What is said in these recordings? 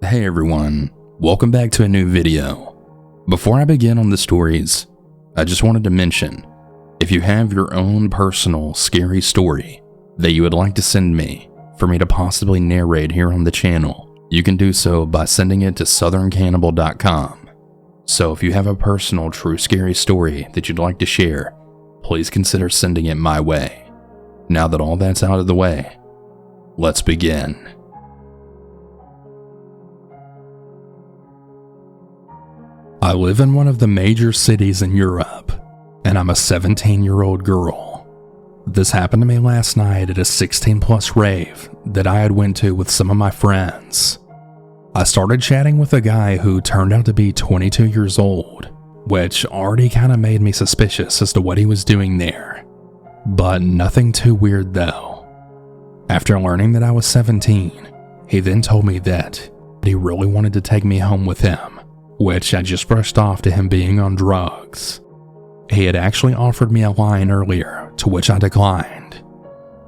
Hey everyone, welcome back to a new video. Before I begin on the stories, I just wanted to mention, if you have your own personal scary story that you would like to send me for me to possibly narrate here on the channel, you can do so by sending it to southerncannibal.com. So if you have a personal true scary story that you'd like to share, please consider sending it my way. Now that all that's out of the way, let's begin. I live in one of the major cities in Europe, and I'm a 17-year-old girl. This happened to me last night at a 16-plus rave that I had went to with some of my friends. I started chatting with a guy who turned out to be 22 years old, which already kind of made me suspicious as to what he was doing there. But nothing too weird though. After learning that I was 17, he then told me that he really wanted to take me home with him, which I just brushed off to him being on drugs. He had actually offered me a line earlier, to which I declined.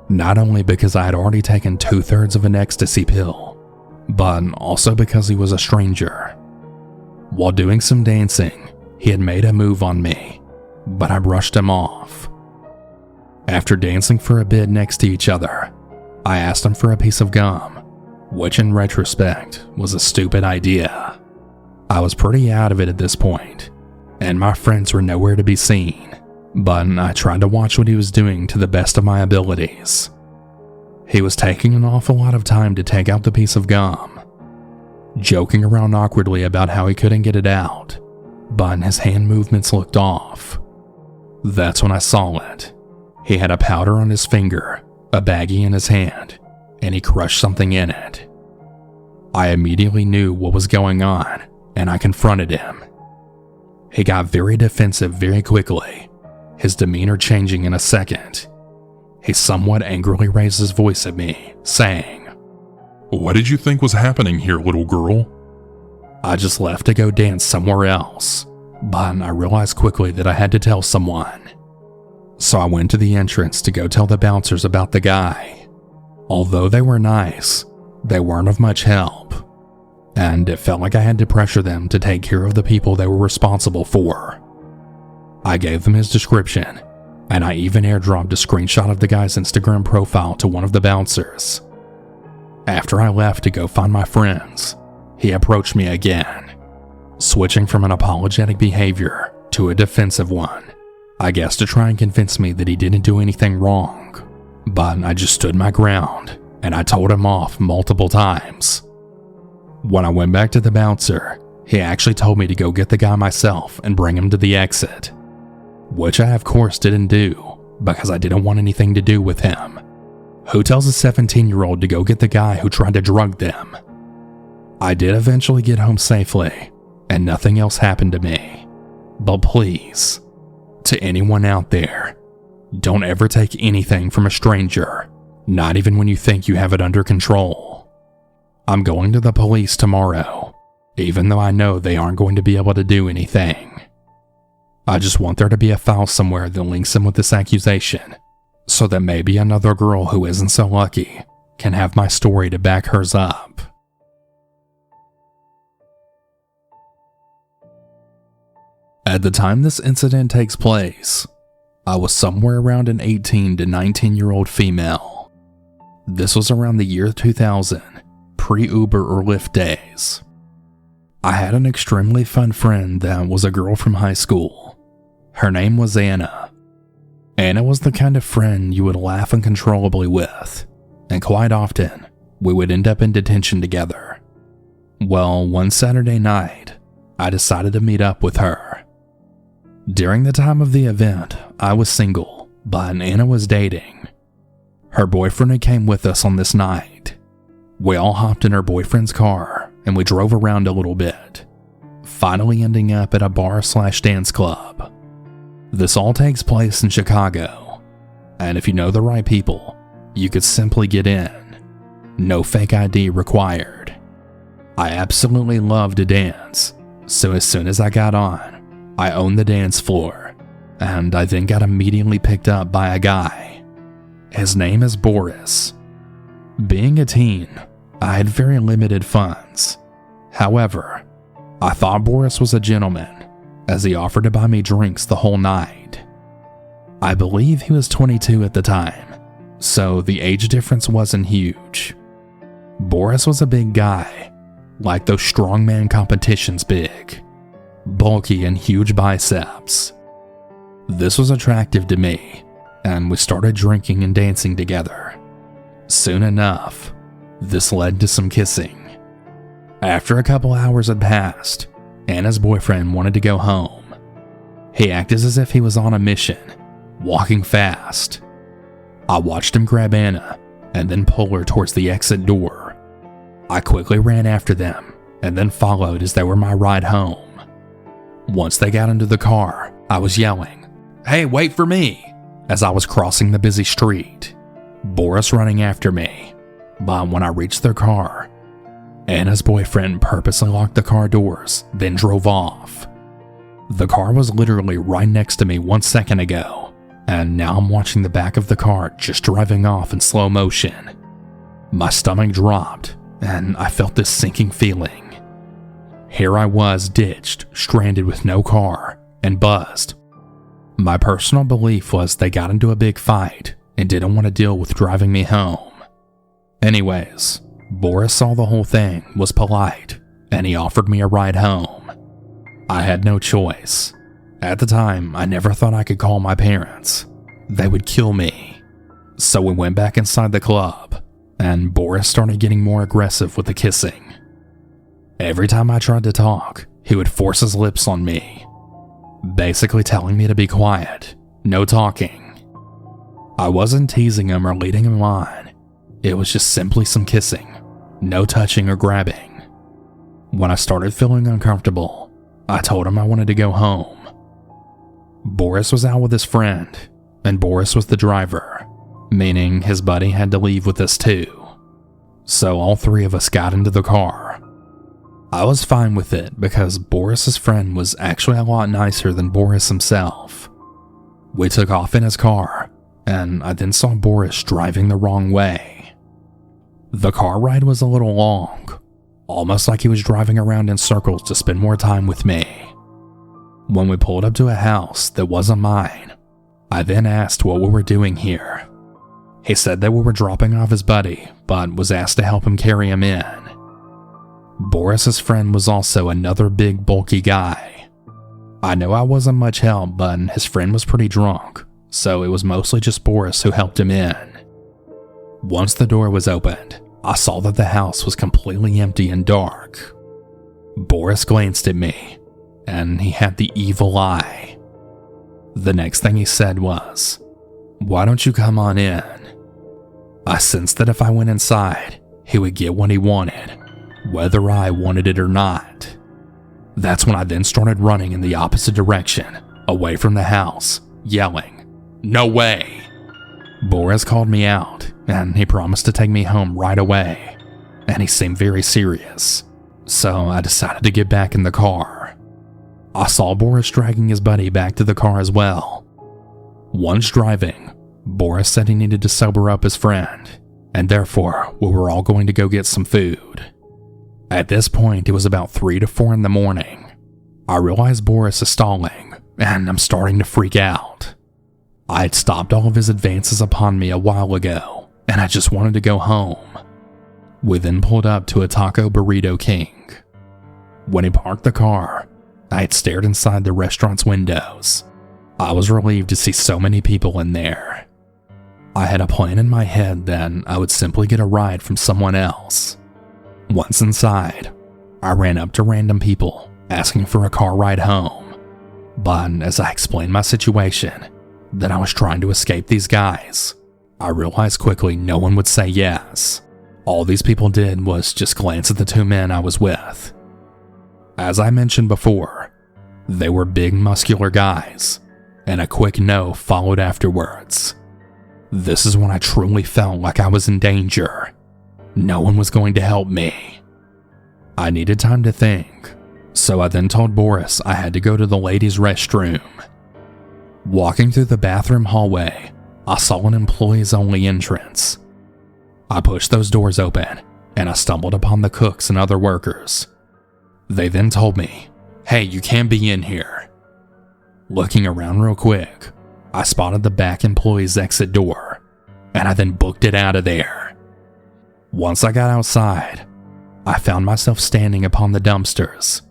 Not only because I had already taken 2/3 of an ecstasy pill, but also because he was a stranger. While doing some dancing, he had made a move on me, but I brushed him off. After dancing for a bit next to each other, I asked him for a piece of gum, which in retrospect was a stupid idea. I was pretty out of it at this point, and my friends were nowhere to be seen, but I tried to watch what he was doing to the best of my abilities. He was taking an awful lot of time to take out the piece of gum, joking around awkwardly about how he couldn't get it out, but his hand movements looked off. That's when I saw it. He had a powder on his finger, a baggie in his hand, and he crushed something in it. I immediately knew what was going on, and I confronted him. He got very defensive very quickly, his demeanor changing in a second. He somewhat angrily raised his voice at me, saying, "What did you think was happening here, little girl?" I just left to go dance somewhere else, but I realized quickly that I had to tell someone. So I went to the entrance to go tell the bouncers about the guy. Although they were nice, they weren't of much help, and it felt like I had to pressure them to take care of the people they were responsible for. I gave them his description, and I even airdropped a screenshot of the guy's Instagram profile to one of the bouncers. After I left to go find my friends, he approached me again, switching from an apologetic behavior to a defensive one, I guess to try and convince me that he didn't do anything wrong. But I just stood my ground, and I told him off multiple times. When I went back to the bouncer, he actually told me to go get the guy myself and bring him to the exit, which I of course didn't do because I didn't want anything to do with him. Who tells a 17-year-old to go get the guy who tried to drug them? I did eventually get home safely, and nothing else happened to me. But please, to anyone out there, don't ever take anything from a stranger, not even when you think you have it under control. I'm going to the police tomorrow, even though I know they aren't going to be able to do anything. I just want there to be a file somewhere that links him with this accusation, so that maybe another girl who isn't so lucky can have my story to back hers up. At the time this incident takes place, I was somewhere around an 18 to 19-year-old female. This was around the year 2000, pre-Uber or Lyft days. I had an extremely fun friend that was a girl from high school. Her name was Anna. Anna was the kind of friend you would laugh uncontrollably with, and quite often, we would end up in detention together. Well, one Saturday night, I decided to meet up with her. During the time of the event, I was single, but Anna was dating. Her boyfriend came with us on this night. We all hopped in her boyfriend's car, and we drove around a little bit, finally ending up at a bar/dance club. This all takes place in Chicago, and if you know the right people, you could simply get in. No fake ID required. I absolutely love to dance, so as soon as I got on, I owned the dance floor, and I then got immediately picked up by a guy. His name is Boris. Being a teen, I had very limited funds, However, I thought Boris was a gentleman, as he offered to buy me drinks the whole night. I believe he was 22 at the time, so the age difference wasn't huge. Boris was a big guy, like those strongman competitions big, bulky and huge biceps. This was attractive to me, and we started drinking and dancing together. Soon enough, this led to some kissing. After a couple hours had passed, Anna's boyfriend wanted to go home. He acted as if he was on a mission, walking fast. I watched him grab Anna and then pull her towards the exit door. I quickly ran after them and then followed as they were my ride home. Once they got into the car, I was yelling, "Hey, wait for me!" as I was crossing the busy street, Boris running after me. But when I reached their car, Anna's boyfriend purposely locked the car doors, then drove off. The car was literally right next to me 1 second ago, and now I'm watching the back of the car just driving off in slow motion. My stomach dropped, and I felt this sinking feeling. Here I was ditched, stranded with no car, and buzzed. My personal belief was they got into a big fight and didn't want to deal with driving me home. Anyways, Boris saw the whole thing, was polite, and he offered me a ride home. I had no choice. At the time, I never thought I could call my parents. They would kill me. So we went back inside the club, and Boris started getting more aggressive with the kissing. Every time I tried to talk, he would force his lips on me, basically telling me to be quiet, no talking. I wasn't teasing him or leading him on. It was just simply some kissing, no touching or grabbing. When I started feeling uncomfortable, I told him I wanted to go home. Boris was out with his friend, and Boris was the driver, meaning his buddy had to leave with us too. So all three of us got into the car. I was fine with it because Boris's friend was actually a lot nicer than Boris himself. We took off in his car, and I then saw Boris driving the wrong way. The car ride was a little long, almost like he was driving around in circles to spend more time with me. When we pulled up to a house that wasn't mine, I then asked what we were doing here. He said that we were dropping off his buddy, but was asked to help him carry him in. Boris's friend was also another big bulky guy. I know I wasn't much help, but his friend was pretty drunk, so it was mostly just Boris who helped him in. Once the door was opened, I saw that the house was completely empty and dark. Boris glanced at me, and he had the evil eye. The next thing he said was, "Why don't you come on in?" I sensed that if I went inside, he would get what he wanted, whether I wanted it or not. That's when I then started running in the opposite direction, away from the house, yelling, "No way!" Boris called me out, and he promised to take me home right away, and he seemed very serious, so I decided to get back in the car. I saw Boris dragging his buddy back to the car as well. Once driving, Boris said he needed to sober up his friend, and therefore we were all going to go get some food. At this point, it was about 3 to 4 in the morning. I realized Boris is stalling, and I'm starting to freak out. I had stopped all of his advances upon me a while ago, and I just wanted to go home. We then pulled up to a Taco Burrito King. When he parked the car, I had stared inside the restaurant's windows. I was relieved to see so many people in there. I had a plan in my head that I would simply get a ride from someone else. Once inside, I ran up to random people asking for a car ride home. But as I explained my situation, that I was trying to escape these guys, I realized quickly no one would say yes. All these people did was just glance at the two men I was with. As I mentioned before, they were big muscular guys, and a quick no followed afterwards. This is when I truly felt like I was in danger. No one was going to help me. I needed time to think, so I then told Boris I had to go to the ladies' restroom. Walking through the bathroom hallway, I saw an employees-only entrance. I pushed those doors open, and I stumbled upon the cooks and other workers. They then told me, "Hey, you can't be in here." Looking around real quick, I spotted the back employee's exit door, and I then booked it out of there. Once I got outside, I found myself standing upon the dumpsters.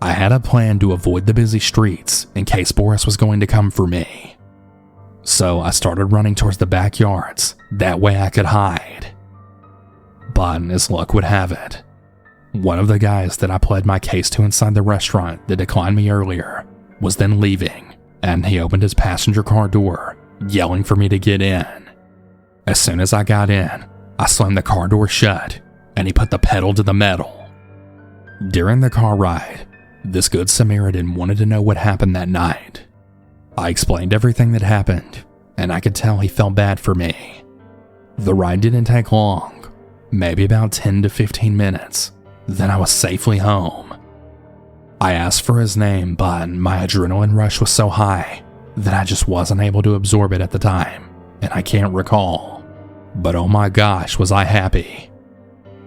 I had a plan to avoid the busy streets in case Boris was going to come for me. So I started running towards the backyards, that way I could hide. But as luck would have it, one of the guys that I pled my case to inside the restaurant that declined me earlier was then leaving, and he opened his passenger car door, yelling for me to get in. As soon as I got in, I slammed the car door shut, and he put the pedal to the metal. During the car ride, this good Samaritan wanted to know what happened that night. I explained everything that happened, and I could tell he felt bad for me. The ride didn't take long, maybe about 10 to 15 minutes, then I was safely home. I asked for his name, but my adrenaline rush was so high that I just wasn't able to absorb it at the time, and I can't recall. But oh my gosh, was I happy.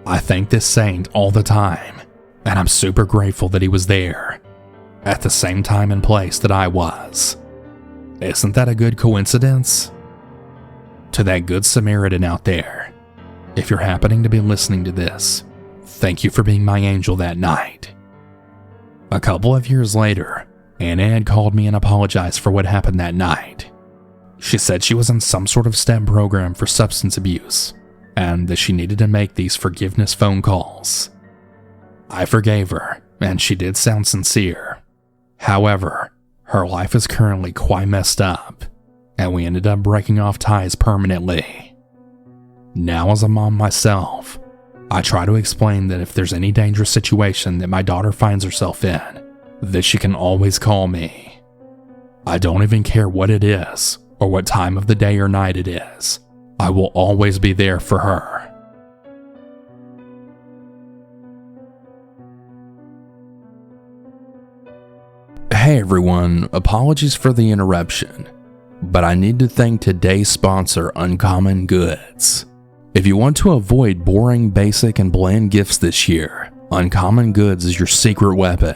I thank this saint all the time, and I'm super grateful that he was there, at the same time and place that I was. Isn't that a good coincidence? To that good Samaritan out there, if you're happening to be listening to this, thank you for being my angel that night. A couple of years later, Anna had called me and apologized for what happened that night. She said she was in some sort of STEM program for substance abuse, and that she needed to make these forgiveness phone calls. I forgave her, and she did sound sincere. However, her life is currently quite messed up, and we ended up breaking off ties permanently. Now as a mom myself, I try to explain that if there's any dangerous situation that my daughter finds herself in, that she can always call me. I don't even care what it is, or what time of the day or night it is. I will always be there for her. Hey everyone, apologies for the interruption, but I need to thank today's sponsor, Uncommon Goods. If you want to avoid boring, basic, and bland gifts this year, Uncommon Goods is your secret weapon.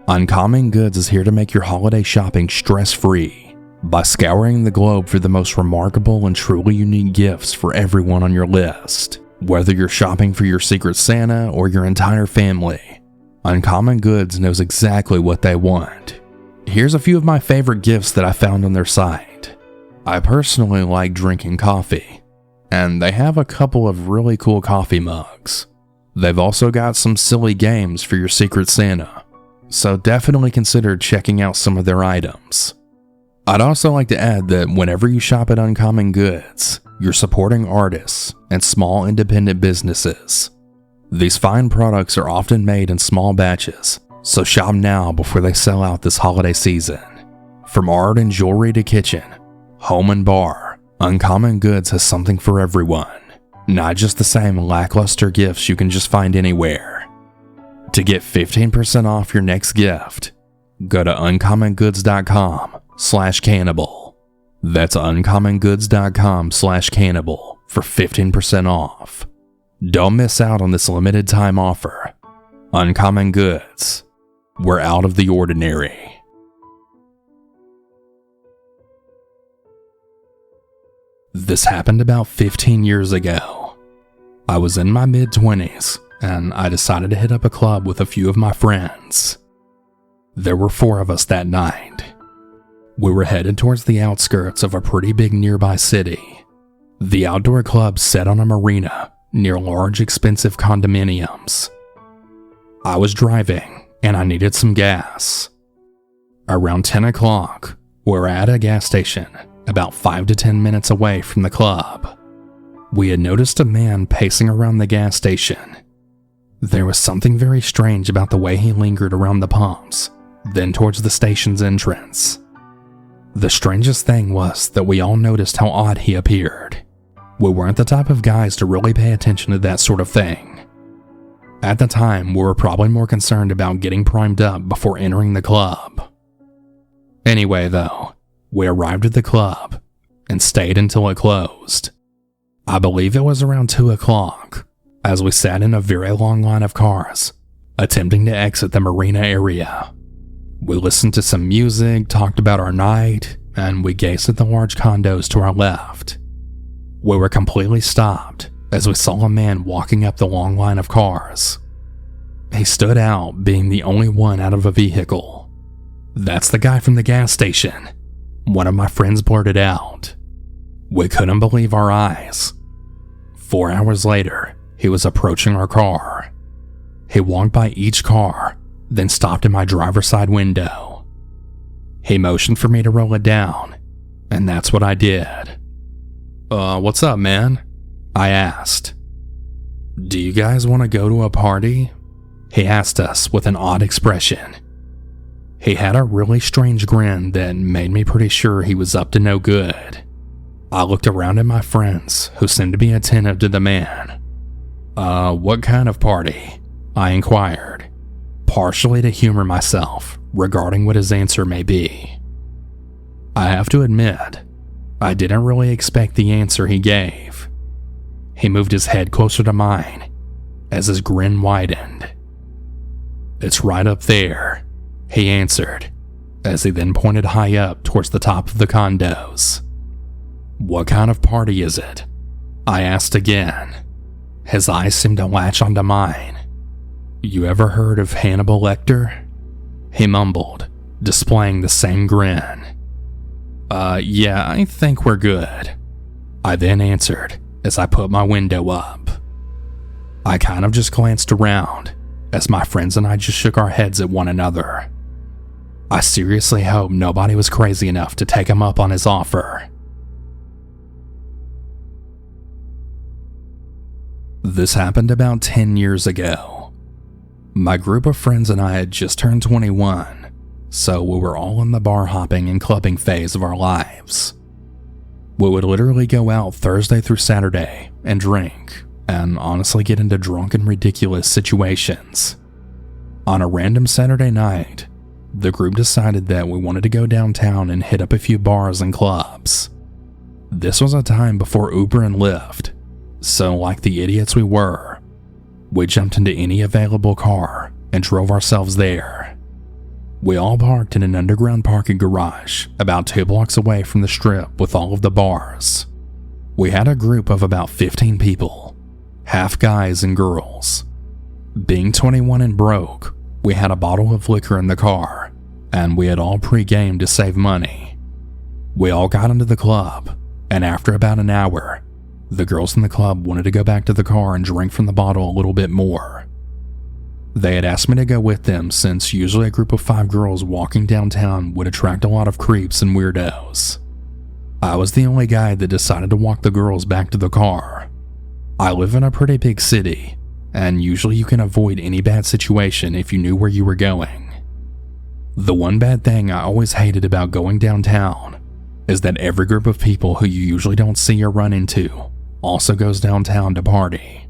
Uncommon Goods is here to make your holiday shopping stress-free by scouring the globe for the most remarkable and truly unique gifts for everyone on your list. Whether you're shopping for your Secret Santa or your entire family, Uncommon Goods knows exactly what they want. Here's a few of my favorite gifts that I found on their site. I personally like drinking coffee, and they have a couple of really cool coffee mugs. They've also got some silly games for your Secret Santa, so definitely consider checking out some of their items. I'd also like to add that whenever you shop at Uncommon Goods, you're supporting artists and small independent businesses. These fine products are often made in small batches, so shop now before they sell out this holiday season. From art and jewelry to kitchen, home and bar, Uncommon Goods has something for everyone. Not just the same lackluster gifts you can just find anywhere. To get 15% off your next gift, go to uncommongoods.com/cannibal. That's uncommongoods.com/cannibal for 15% off. Don't miss out on this limited time offer. Uncommon Goods. We're out of the ordinary. This happened about 15 years ago. I was in my mid-20s, and I decided to hit up a club with a few of my friends. There were 4 of us that night. We were headed towards the outskirts of a pretty big nearby city. The outdoor club sat on a marina near large expensive condominiums. I was driving, and I needed some gas. Around 10 o'clock, we're at a gas station about 5 to 10 minutes away from the club. We had noticed a man pacing around the gas station. There was something very strange about the way he lingered around the pumps, then towards the station's entrance. The strangest thing was that we all noticed how odd he appeared. We weren't the type of guys to really pay attention to that sort of thing. At the time, we were probably more concerned about getting primed up before entering the club. Anyway though, we arrived at the club and stayed until it closed. I believe it was around 2 o'clock, as we sat in a very long line of cars, attempting to exit the marina area. We listened to some music, talked about our night, and we gazed at the large condos to our left. We were completely stopped as we saw a man walking up the long line of cars. He stood out, being the only one out of a vehicle. "That's the guy from the gas station," one of my friends blurted out. We couldn't believe our eyes. 4 hours later, he was approaching our car. He walked by each car, then stopped in my driver's side window. He motioned for me to roll it down, and that's what I did. What's up, man?" I asked. "Do you guys want to go to a party?" he asked us with an odd expression. He had a really strange grin that made me pretty sure he was up to no good. I looked around at my friends, who seemed to be attentive to the man. What kind of party?" I inquired, partially to humor myself regarding what his answer may be. I have to admit, I didn't really expect the answer he gave. He moved his head closer to mine as his grin widened. "It's right up there," he answered, as he then pointed high up towards the top of the condos. "What kind of party is it?" I asked again. His eyes seemed to latch onto mine. "You ever heard of Hannibal Lecter?" he mumbled, displaying the same grin. Yeah, I think we're good," I then answered as I put my window up. I kind of just glanced around as my friends and I just shook our heads at one another. I seriously hope nobody was crazy enough to take him up on his offer. This happened about 10 years ago. My group of friends and I had just turned 21, so we were all in the bar hopping and clubbing phase of our lives. We would literally go out Thursday through Saturday and drink, and honestly get into drunken, ridiculous situations. On a random Saturday night, the group decided that we wanted to go downtown and hit up a few bars and clubs. This was a time before Uber and Lyft, so like the idiots we were, we jumped into any available car and drove ourselves there. We all parked in an underground parking garage about 2 blocks away from the strip with all of the bars. We had a group of about 15 people, half guys and girls. Being 21 and broke, we had a bottle of liquor in the car, and we had all pre-gamed to save money. We all got into the club, and after about an hour, the girls in the club wanted to go back to the car and drink from the bottle a little bit more. They had asked me to go with them since usually a group of 5 girls walking downtown would attract a lot of creeps and weirdos. I was the only guy that decided to walk the girls back to the car. I live in a pretty big city, and usually you can avoid any bad situation if you knew where you were going. The one bad thing I always hated about going downtown is that every group of people who you usually don't see or run into also goes downtown to party.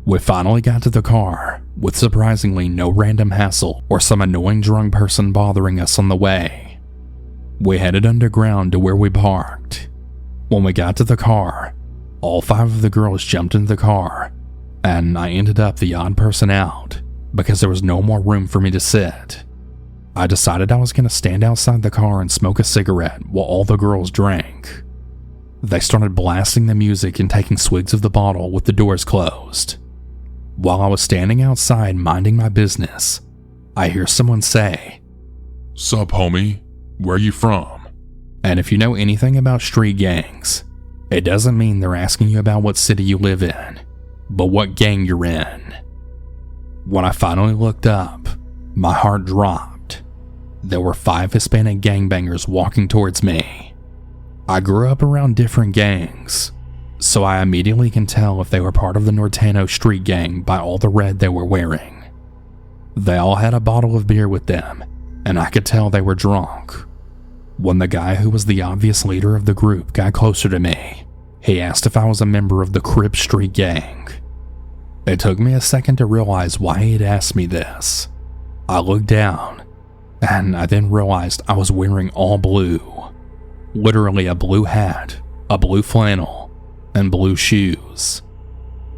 We finally got to the car with surprisingly no random hassle or some annoying drunk person bothering us on the way. We headed underground to where we parked. When we got to the car, all 5 of the girls jumped into the car, and I ended up the odd person out because there was no more room for me to sit. I decided I was going to stand outside the car and smoke a cigarette while all the girls drank. They started blasting the music and taking swigs of the bottle with the doors closed. While I was standing outside minding my business, I hear someone say, "Sup, homie? Where you from?" And if you know anything about street gangs, it doesn't mean they're asking you about what city you live in, but what gang you're in. When I finally looked up, my heart dropped. There were 5 Hispanic gangbangers walking towards me. I grew up around different gangs, so I immediately can tell if they were part of the Nortano street gang by all the red they were wearing. They all had a bottle of beer with them, and I could tell they were drunk. When the guy who was the obvious leader of the group got closer to me, he asked if I was a member of the Crip Street gang. It took me a second to realize why he had asked me this. I looked down, and I then realized I was wearing all blue. Literally a blue hat, a blue flannel, and blue shoes.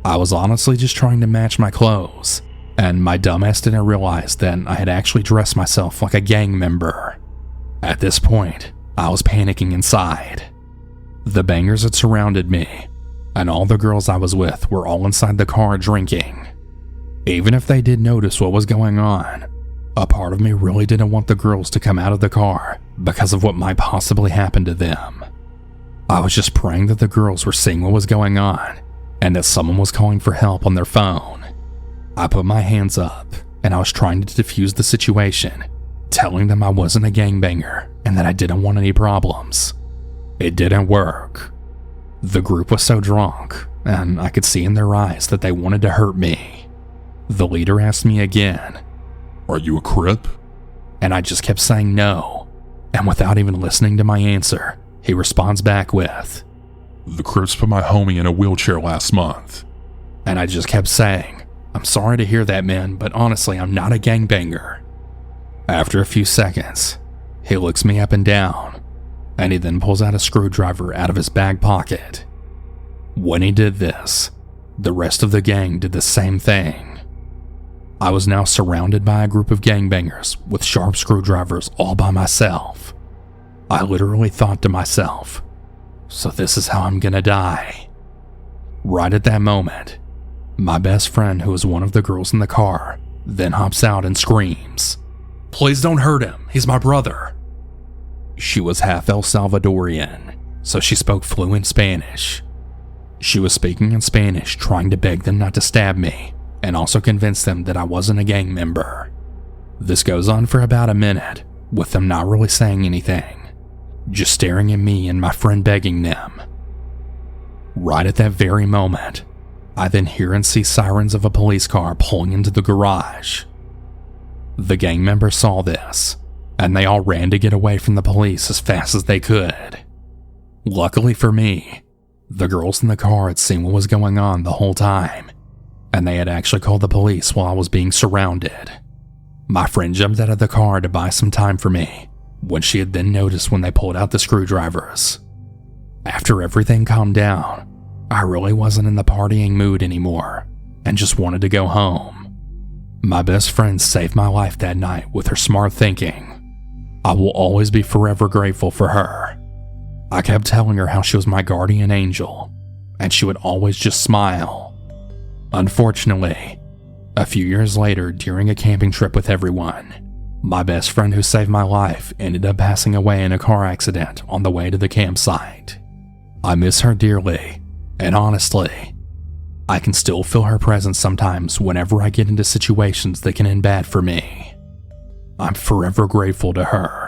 I was honestly just trying to match my clothes, and my dumbass didn't realize that I had actually dressed myself like a gang member. At this point, I was panicking inside. The bangers had surrounded me, and all the girls I was with were all inside the car drinking. Even if they did notice what was going on, a part of me really didn't want the girls to come out of the car because of what might possibly happen to them. I was just praying that the girls were seeing what was going on and that someone was calling for help on their phone. I put my hands up and I was trying to defuse the situation, telling them I wasn't a gangbanger and that I didn't want any problems. It didn't work. The group was so drunk, and I could see in their eyes that they wanted to hurt me. The leader asked me again, "Are you a Crip?" and I just kept saying no, and without even listening to my answer, he responds back with, "The Crips put my homie in a wheelchair last month." And I just kept saying, "I'm sorry to hear that, man, but honestly, I'm not a gangbanger." After a few seconds, he looks me up and down, and he then pulls out a screwdriver out of his back pocket. When he did this, the rest of the gang did the same thing. I was now surrounded by a group of gangbangers with sharp screwdrivers all by myself. I literally thought to myself, so this is how I'm gonna die. Right at that moment, my best friend, who was one of the girls in the car, then hops out and screams, "Please don't hurt him, he's my brother." She was half El Salvadorian, so she spoke fluent Spanish. She was speaking in Spanish, trying to beg them not to stab me, and also convince them that I wasn't a gang member. This goes on for about a minute, with them not really saying anything, just staring at me and my friend begging them. Right at that very moment, I then hear and see sirens of a police car pulling into the garage. The gang members saw this, and they all ran to get away from the police as fast as they could. Luckily for me, the girls in the car had seen what was going on the whole time, and they had actually called the police while I was being surrounded. My friend jumped out of the car to buy some time for me, when she had then noticed when they pulled out the screwdrivers. After everything calmed down, I really wasn't in the partying mood anymore, and just wanted to go home. My best friend saved my life that night with her smart thinking. I will always be forever grateful for her. I kept telling her how she was my guardian angel, and she would always just smile. Unfortunately, a few years later, during a camping trip with everyone, my best friend who saved my life ended up passing away in a car accident on the way to the campsite. I miss her dearly, and honestly, I can still feel her presence sometimes whenever I get into situations that can end bad for me. I'm forever grateful to her.